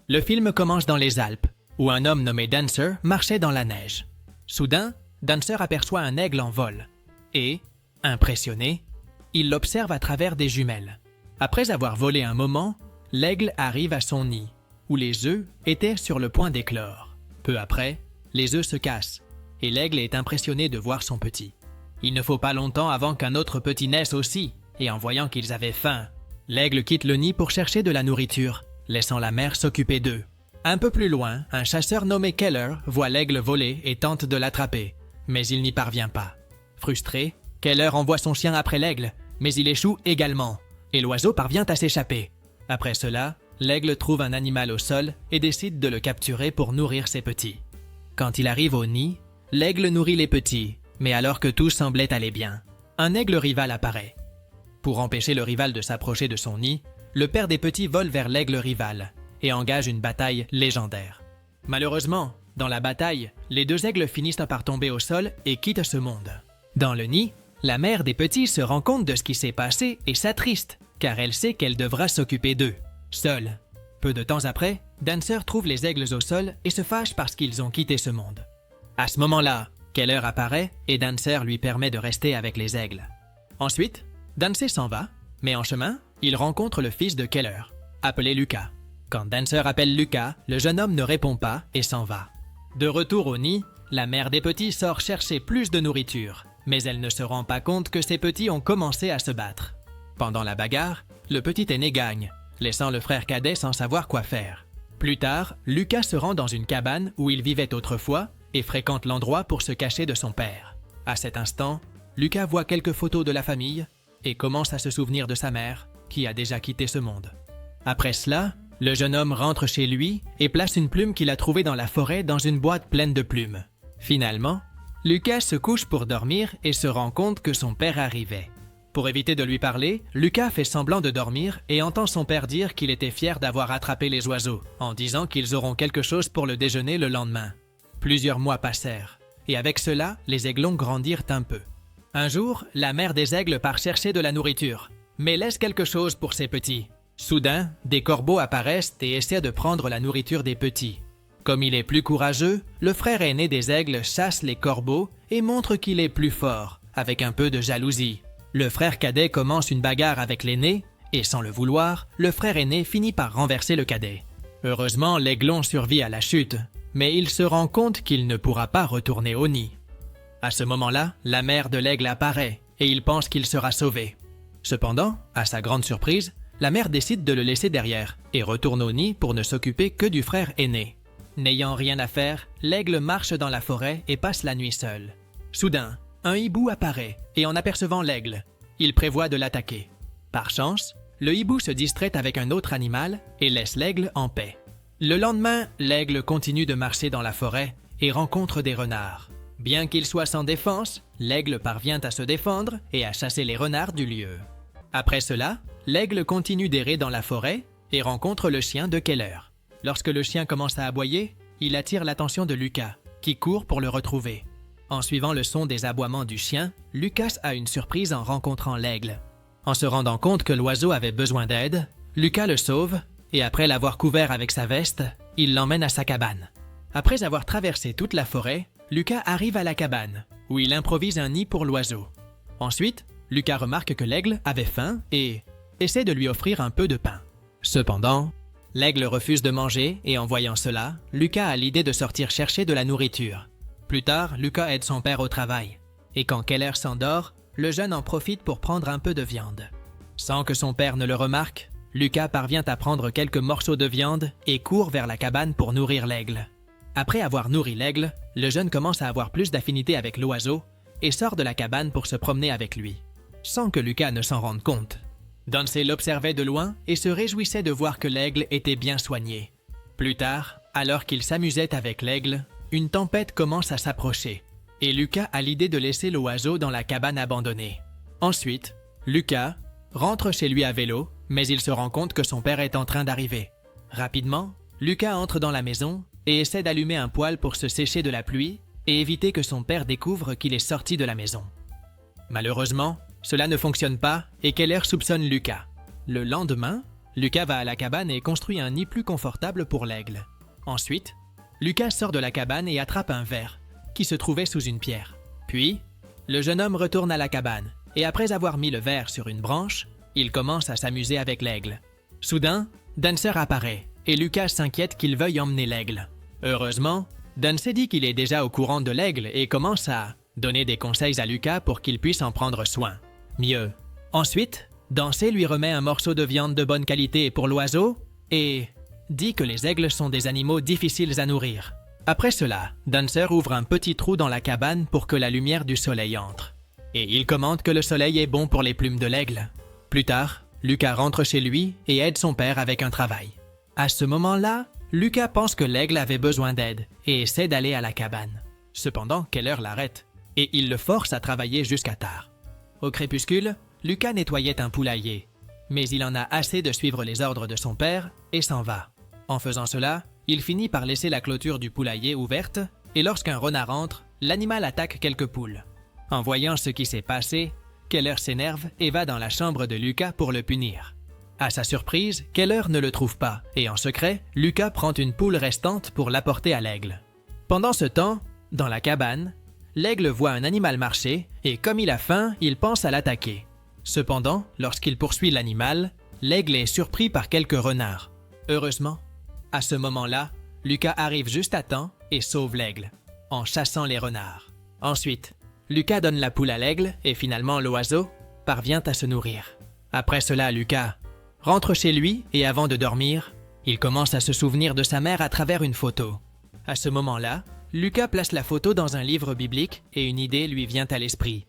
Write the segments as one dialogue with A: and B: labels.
A: Le film commence dans les Alpes, où un homme nommé Dancer marchait dans la neige. Soudain, Dancer aperçoit un aigle en vol et, impressionné, il l'observe à travers des jumelles. Après avoir volé un moment, l'aigle arrive à son nid, où les œufs étaient sur le point d'éclore. Peu après, les œufs se cassent et l'aigle est impressionné de voir son petit. Il ne faut pas longtemps avant qu'un autre petit naisse aussi, et en voyant qu'ils avaient faim, l'aigle quitte le nid pour chercher de la nourriture, laissant la mère s'occuper d'eux. Un peu plus loin, un chasseur nommé Keller voit l'aigle voler et tente de l'attraper, mais il n'y parvient pas. Frustré, Keller envoie son chien après l'aigle, mais il échoue également, et l'oiseau parvient à s'échapper. Après cela, l'aigle trouve un animal au sol et décide de le capturer pour nourrir ses petits. Quand il arrive au nid, l'aigle nourrit les petits, mais alors que tout semblait aller bien, un aigle rival apparaît. Pour empêcher le rival de s'approcher de son nid, le père des petits vole vers l'aigle rival et engage une bataille légendaire. Malheureusement, dans la bataille, les deux aigles finissent par tomber au sol et quittent ce monde. Dans le nid, la mère des petits se rend compte de ce qui s'est passé et s'attriste, car elle sait qu'elle devra s'occuper d'eux, seule. Peu de temps après, Dancer trouve les aigles au sol et se fâche parce qu'ils ont quitté ce monde. À ce moment-là, Keller apparaît et Dancer lui permet de rester avec les aigles. Ensuite, Dancer s'en va, mais en chemin, il rencontre le fils de Keller, appelé Lucas. Quand Dancer appelle Lucas, le jeune homme ne répond pas et s'en va. De retour au nid, la mère des petits sort chercher plus de nourriture, mais elle ne se rend pas compte que ses petits ont commencé à se battre. Pendant la bagarre, le petit aîné gagne, laissant le frère cadet sans savoir quoi faire. Plus tard, Lucas se rend dans une cabane où il vivait autrefois et fréquente l'endroit pour se cacher de son père. À cet instant, Lucas voit quelques photos de la famille et commence à se souvenir de sa mère, qui a déjà quitté ce monde. Après cela, le jeune homme rentre chez lui et place une plume qu'il a trouvée dans la forêt dans une boîte pleine de plumes. Finalement, Lucas se couche pour dormir et se rend compte que son père arrivait. Pour éviter de lui parler, Lucas fait semblant de dormir et entend son père dire qu'il était fier d'avoir attrapé les oiseaux, en disant qu'ils auront quelque chose pour le déjeuner le lendemain. Plusieurs mois passèrent, et avec cela, les aiglons grandirent un peu. Un jour, la mère des aigles part chercher de la nourriture, mais laisse quelque chose pour ses petits. Soudain, des corbeaux apparaissent et essaient de prendre la nourriture des petits. Comme il est plus courageux, le frère aîné des aigles chasse les corbeaux et montre qu'il est plus fort, avec un peu de jalousie. Le frère cadet commence une bagarre avec l'aîné, et sans le vouloir, le frère aîné finit par renverser le cadet. Heureusement, l'aiglon survit à la chute, mais il se rend compte qu'il ne pourra pas retourner au nid. À ce moment-là, la mère de l'aigle apparaît, et il pense qu'il sera sauvé. Cependant, à sa grande surprise, la mère décide de le laisser derrière, et retourne au nid pour ne s'occuper que du frère aîné. N'ayant rien à faire, l'aigle marche dans la forêt et passe la nuit seul. Soudain, un hibou apparaît, et en apercevant l'aigle, il prévoit de l'attaquer. Par chance, le hibou se distrait avec un autre animal et laisse l'aigle en paix. Le lendemain, l'aigle continue de marcher dans la forêt et rencontre des renards. Bien qu'il soit sans défense, l'aigle parvient à se défendre et à chasser les renards du lieu. Après cela, l'aigle continue d'errer dans la forêt et rencontre le chien de Keller. Lorsque le chien commence à aboyer, il attire l'attention de Lucas, qui court pour le retrouver. En suivant le son des aboiements du chien, Lucas a une surprise en rencontrant l'aigle. En se rendant compte que l'oiseau avait besoin d'aide, Lucas le sauve et après l'avoir couvert avec sa veste, il l'emmène à sa cabane. Après avoir traversé toute la forêt, Lucas arrive à la cabane, où il improvise un nid pour l'oiseau. Ensuite, Lucas remarque que l'aigle avait faim et essaie de lui offrir un peu de pain. Cependant, l'aigle refuse de manger et en voyant cela, Lucas a l'idée de sortir chercher de la nourriture. Plus tard, Lucas aide son père au travail. Et quand Keller s'endort, le jeune en profite pour prendre un peu de viande. Sans que son père ne le remarque, Lucas parvient à prendre quelques morceaux de viande et court vers la cabane pour nourrir l'aigle. Après avoir nourri l'aigle, le jeune commence à avoir plus d'affinité avec l'oiseau et sort de la cabane pour se promener avec lui, sans que Lucas ne s'en rende compte. Dancer l'observait de loin et se réjouissait de voir que l'aigle était bien soigné. Plus tard, alors qu'il s'amusait avec l'aigle, une tempête commence à s'approcher, et Lucas a l'idée de laisser l'oiseau dans la cabane abandonnée. Ensuite, Lucas rentre chez lui à vélo, mais il se rend compte que son père est en train d'arriver. Rapidement, Lucas entre dans la maison et essaie d'allumer un poêle pour se sécher de la pluie et éviter que son père découvre qu'il est sorti de la maison. Malheureusement, cela ne fonctionne pas et Keller soupçonne Lucas. Le lendemain, Lucas va à la cabane et construit un nid plus confortable pour l'aigle. Ensuite, Lucas sort de la cabane et attrape un ver qui se trouvait sous une pierre. Puis, le jeune homme retourne à la cabane et après avoir mis le ver sur une branche, il commence à s'amuser avec l'aigle. Soudain, Dancer apparaît et Lucas s'inquiète qu'il veuille emmener l'aigle. Heureusement, Dancer dit qu'il est déjà au courant de l'aigle et commence à donner des conseils à Lucas pour qu'il puisse en prendre soin. Mieux. Ensuite, Dancer lui remet un morceau de viande de bonne qualité pour l'oiseau et dit que les aigles sont des animaux difficiles à nourrir. Après cela, Dancer ouvre un petit trou dans la cabane pour que la lumière du soleil entre. Et il commente que le soleil est bon pour les plumes de l'aigle. Plus tard, Lucas rentre chez lui et aide son père avec un travail. À ce moment-là, Lucas pense que l'aigle avait besoin d'aide et essaie d'aller à la cabane. Cependant, Keller l'arrête et il le force à travailler jusqu'à tard. Au crépuscule, Lucas nettoyait un poulailler, mais il en a assez de suivre les ordres de son père et s'en va. En faisant cela, il finit par laisser la clôture du poulailler ouverte et lorsqu'un renard entre, l'animal attaque quelques poules. En voyant ce qui s'est passé, Keller s'énerve et va dans la chambre de Lucas pour le punir. À sa surprise, Keller ne le trouve pas et en secret, Lucas prend une poule restante pour l'apporter à l'aigle. Pendant ce temps, dans la cabane, l'aigle voit un animal marcher et comme il a faim, il pense à l'attaquer. Cependant, lorsqu'il poursuit l'animal, l'aigle est surpris par quelques renards. Heureusement, à ce moment-là, Lucas arrive juste à temps et sauve l'aigle, en chassant les renards. Ensuite, Lucas donne la poule à l'aigle et finalement l'oiseau parvient à se nourrir. Après cela, Lucas rentre chez lui et avant de dormir, il commence à se souvenir de sa mère à travers une photo. À ce moment-là, Lucas place la photo dans un livre biblique et une idée lui vient à l'esprit.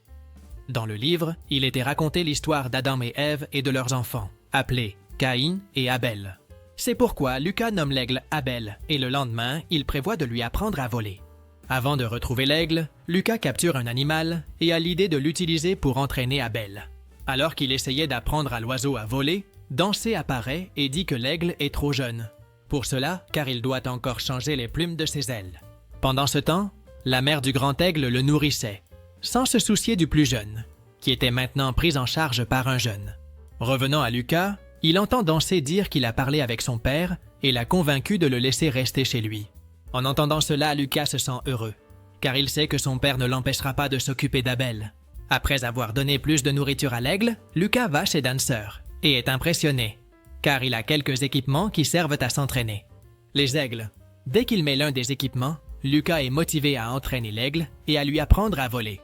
A: Dans le livre, il était raconté l'histoire d'Adam et Ève et de leurs enfants, appelés Caïn et Abel. C'est pourquoi Lucas nomme l'aigle Abel et le lendemain, il prévoit de lui apprendre à voler. Avant de retrouver l'aigle, Lucas capture un animal et a l'idée de l'utiliser pour entraîner Abel. Alors qu'il essayait d'apprendre à l'oiseau à voler, Dancer apparaît et dit que l'aigle est trop jeune. Pour cela, car il doit encore changer les plumes de ses ailes. Pendant ce temps, la mère du grand aigle le nourrissait, sans se soucier du plus jeune, qui était maintenant pris en charge par un jeune. Revenant à Lucas, il entend Dancer dire qu'il a parlé avec son père et l'a convaincu de le laisser rester chez lui. En entendant cela, Lucas se sent heureux, car il sait que son père ne l'empêchera pas de s'occuper d'Abel. Après avoir donné plus de nourriture à l'aigle, Lucas va chez Dancer et est impressionné, car il a quelques équipements qui servent à s'entraîner. Les aigles. Dès qu'il met l'un des équipements, Lucas est motivé à entraîner l'aigle et à lui apprendre à voler.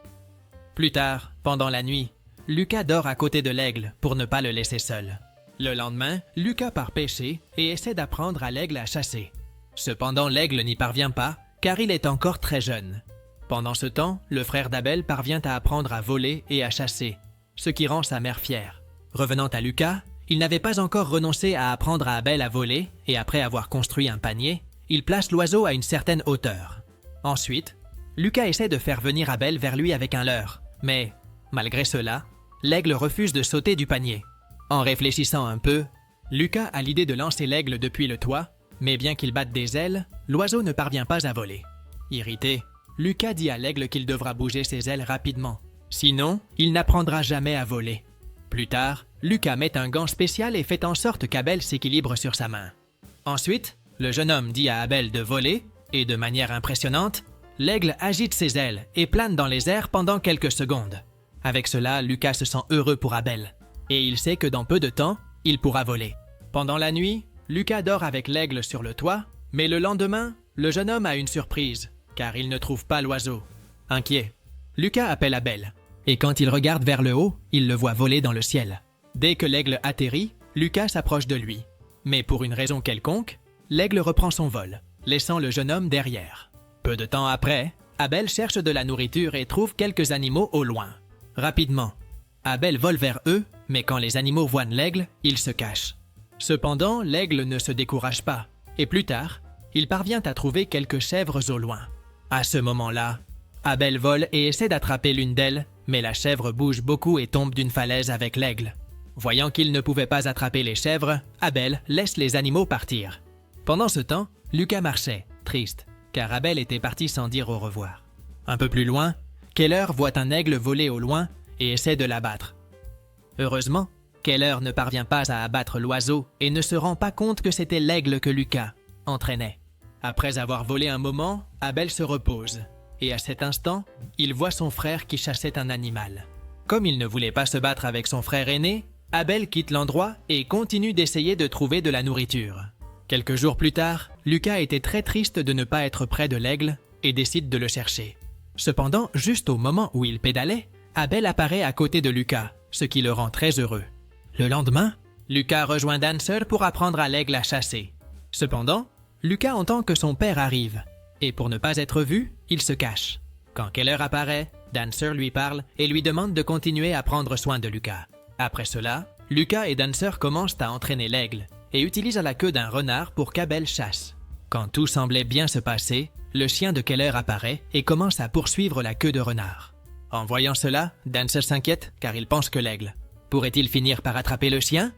A: Plus tard, pendant la nuit, Lucas dort à côté de l'aigle pour ne pas le laisser seul. Le lendemain, Lucas part pêcher et essaie d'apprendre à l'aigle à chasser. Cependant, l'aigle n'y parvient pas, car il est encore très jeune. Pendant ce temps, le frère d'Abel parvient à apprendre à voler et à chasser, ce qui rend sa mère fière. Revenant à Lucas, il n'avait pas encore renoncé à apprendre à Abel à voler et après avoir construit un panier, il place l'oiseau à une certaine hauteur. Ensuite, Lucas essaie de faire venir Abel vers lui avec un leurre, mais, malgré cela, l'aigle refuse de sauter du panier. En réfléchissant un peu, Lucas a l'idée de lancer l'aigle depuis le toit, mais bien qu'il batte des ailes, l'oiseau ne parvient pas à voler. Irrité, Lucas dit à l'aigle qu'il devra bouger ses ailes rapidement, sinon il n'apprendra jamais à voler. Plus tard, Lucas met un gant spécial et fait en sorte qu'Abel s'équilibre sur sa main. Ensuite, le jeune homme dit à Abel de voler, et de manière impressionnante, l'aigle agite ses ailes et plane dans les airs pendant quelques secondes. Avec cela, Lucas se sent heureux pour Abel, et il sait que dans peu de temps, il pourra voler. Pendant la nuit, Lucas dort avec l'aigle sur le toit, mais le lendemain, le jeune homme a une surprise, car il ne trouve pas l'oiseau. Inquiet, Lucas appelle Abel, et quand il regarde vers le haut, il le voit voler dans le ciel. Dès que l'aigle atterrit, Lucas s'approche de lui. Mais pour une raison quelconque, l'aigle reprend son vol, laissant le jeune homme derrière. Peu de temps après, Abel cherche de la nourriture et trouve quelques animaux au loin. Rapidement, Abel vole vers eux, mais quand les animaux voient l'aigle, ils se cachent. Cependant, l'aigle ne se décourage pas, et plus tard, il parvient à trouver quelques chèvres au loin. À ce moment-là, Abel vole et essaie d'attraper l'une d'elles, mais la chèvre bouge beaucoup et tombe d'une falaise avec l'aigle. Voyant qu'il ne pouvait pas attraper les chèvres, Abel laisse les animaux partir. Pendant ce temps, Lucas marchait, triste, car Abel était parti sans dire au revoir. Un peu plus loin, Keller voit un aigle voler au loin et essaie de l'abattre. Heureusement, Keller ne parvient pas à abattre l'oiseau et ne se rend pas compte que c'était l'aigle que Lucas entraînait. Après avoir volé un moment, Abel se repose. Et à cet instant, il voit son frère qui chassait un animal. Comme il ne voulait pas se battre avec son frère aîné, Abel quitte l'endroit et continue d'essayer de trouver de la nourriture. Quelques jours plus tard, Lucas était très triste de ne pas être près de l'aigle et décide de le chercher. Cependant, juste au moment où il pédalait, Abel apparaît à côté de Lucas, ce qui le rend très heureux. Le lendemain, Lucas rejoint Dancer pour apprendre à l'aigle à chasser. Cependant, Lucas entend que son père arrive, et pour ne pas être vu, il se cache. Quand Keller apparaît, Dancer lui parle et lui demande de continuer à prendre soin de Lucas. Après cela, Lucas et Dancer commencent à entraîner l'aigle et utilisent la queue d'un renard pour qu'Abel chasse. Quand tout semblait bien se passer, le chien de Keller apparaît et commence à poursuivre la queue de renard. En voyant cela, Dancer s'inquiète car il pense que l'aigle pourrait-il finir par attraper le chien?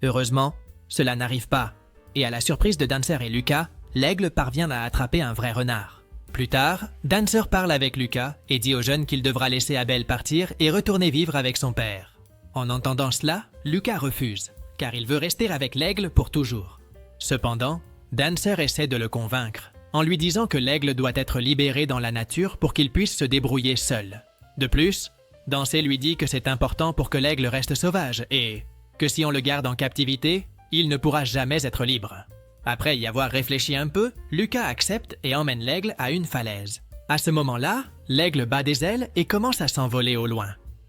A: Heureusement, cela n'arrive pas, et à la surprise de Dancer et Lucas, l'aigle parvient à attraper un vrai renard. Plus tard, Dancer parle avec Lucas et dit au jeune qu'il devra laisser Abel partir et retourner vivre avec son père. En entendant cela, Lucas refuse, car il veut rester avec l'aigle pour toujours. Cependant, Dancer essaie de le convaincre, en lui disant que l'aigle doit être libéré dans la nature pour qu'il puisse se débrouiller seul. De plus, Dancer lui dit que c'est important pour que l'aigle reste sauvage et que si on le garde en captivité, il ne pourra jamais être libre. Après y avoir réfléchi un peu, Lucas accepte et emmène l'aigle à une falaise. À ce moment-là, l'aigle bat des ailes et commence à s'envoler au loin.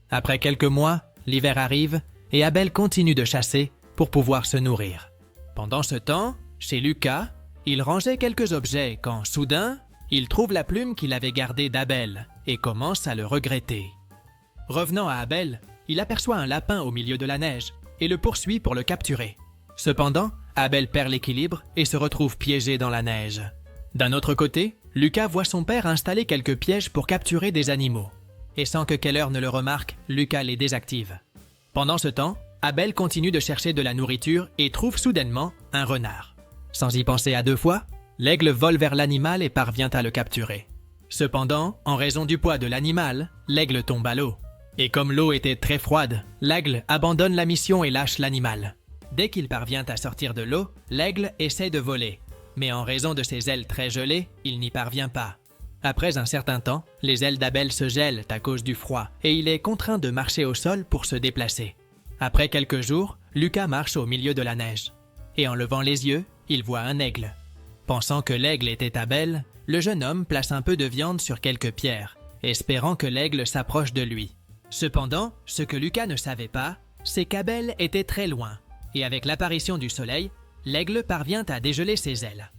A: Après quelques mois, l'hiver arrive et Abel continue de chasser pour pouvoir se nourrir. Pendant ce temps, chez Lucas, il rangeait quelques objets quand, soudain, il trouve la plume qu'il avait gardée d'Abel et commence à le regretter. Revenant à Abel, il aperçoit un lapin au milieu de la neige et le poursuit pour le capturer. Cependant, Abel perd l'équilibre et se retrouve piégé dans la neige. D'un autre côté, Lucas voit son père installer quelques pièges pour capturer des animaux. Et sans que Keller ne le remarque, Lucas les désactive. Pendant ce temps, Abel continue de chercher de la nourriture et trouve soudainement un renard. Sans y penser à deux fois, l'aigle vole vers l'animal et parvient à le capturer. Cependant, en raison du poids de l'animal, l'aigle tombe à l'eau. Et comme l'eau était très froide, l'aigle abandonne la mission et lâche l'animal. Dès qu'il parvient à sortir de l'eau, l'aigle essaie de voler. Mais en raison de ses ailes très gelées, il n'y parvient pas. Après un certain temps, les ailes d'Abel se gèlent à cause du froid et il est contraint de marcher au sol pour se déplacer. Après quelques jours, Lucas marche au milieu de la neige. Et en levant les yeux, il voit un aigle. Pensant que l'aigle était Abel, le jeune homme place un peu de viande sur quelques pierres, espérant que l'aigle s'approche de lui. Cependant, ce que Lucas ne savait pas, c'est qu'Abel était très loin, et avec l'apparition du soleil, l'aigle parvient à dégeler ses ailes.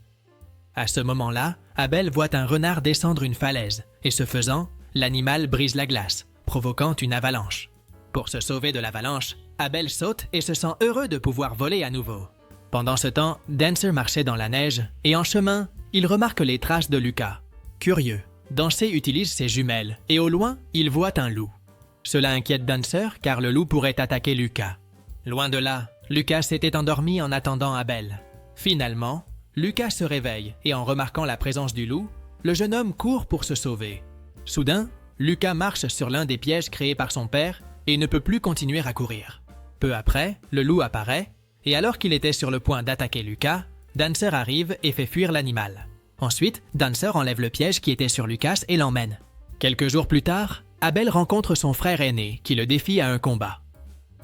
A: À ce moment-là, Abel voit un renard descendre une falaise, et ce faisant, l'animal brise la glace, provoquant une avalanche. Pour se sauver de l'avalanche, Abel saute et se sent heureux de pouvoir voler à nouveau. Pendant ce temps, Dancer marchait dans la neige, et en chemin, il remarque les traces de Lucas. Curieux, Dancer utilise ses jumelles, et au loin, il voit un loup. Cela inquiète Dancer car le loup pourrait attaquer Lucas. Loin de là, Lucas s'était endormi en attendant Abel. Finalement, Lucas se réveille et en remarquant la présence du loup, le jeune homme court pour se sauver. Soudain, Lucas marche sur l'un des pièges créés par son père et ne peut plus continuer à courir. Peu après, le loup apparaît et alors qu'il était sur le point d'attaquer Lucas, Dancer arrive et fait fuir l'animal. Ensuite, Dancer enlève le piège qui était sur Lucas et l'emmène. Quelques jours plus tard, Abel rencontre son frère aîné qui le défie à un combat.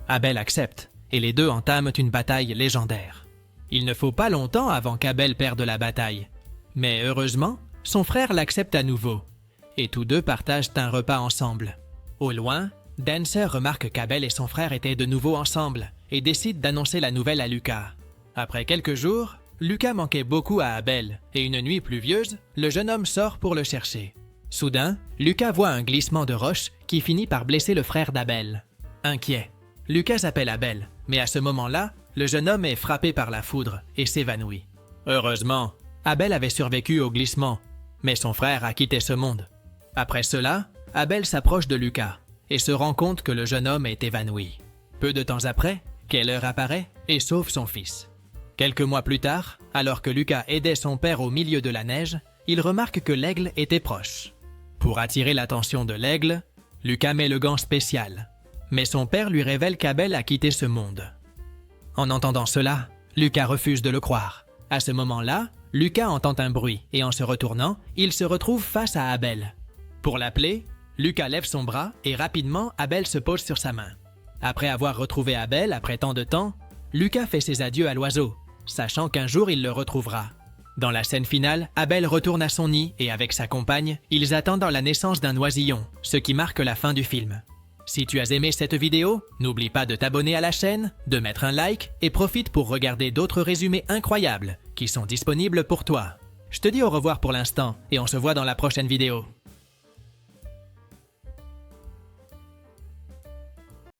A: Abel accepte et les deux entament une bataille légendaire. Il ne faut pas longtemps avant qu'Abel perde la bataille. Mais heureusement, son frère l'accepte à nouveau et tous deux partagent un repas ensemble. Au loin, Dancer remarque qu'Abel et son frère étaient de nouveau ensemble et décide d'annoncer la nouvelle à Lucas. Après quelques jours, Lucas manquait beaucoup à Abel et une nuit pluvieuse, le jeune homme sort pour le chercher. Soudain, Lucas voit un glissement de roche qui finit par blesser le frère d'Abel. Inquiet, Lucas appelle Abel, mais à ce moment-là, le jeune homme est frappé par la foudre et s'évanouit. Heureusement, Abel avait survécu au glissement, mais son frère a quitté ce monde. Après cela, Abel s'approche de Lucas et se rend compte que le jeune homme est évanoui. Peu de temps après, Keller apparaît et sauve son fils. Quelques mois plus tard, alors que Lucas aidait son père au milieu de la neige, il remarque que l'aigle était proche. Pour attirer l'attention de l'aigle, Lucas met le gant spécial. Mais son père lui révèle qu'Abel a quitté ce monde. En entendant cela, Lucas refuse de le croire. À ce moment-là, Lucas entend un bruit et en se retournant, il se retrouve face à Abel. Pour l'appeler, Lucas lève son bras et rapidement, Abel se pose sur sa main. Après avoir retrouvé Abel après tant de temps, Lucas fait ses adieux à l'oiseau, sachant qu'un jour il le retrouvera. Dans la scène finale, Abel retourne à son nid et avec sa compagne, ils attendent la naissance d'un oisillon, ce qui marque la fin du film. Si tu as aimé cette vidéo, n'oublie pas de t'abonner à la chaîne, de mettre un like et profite pour regarder d'autres résumés incroyables qui sont disponibles pour toi. Je te dis au revoir pour l'instant et on se voit dans la prochaine vidéo.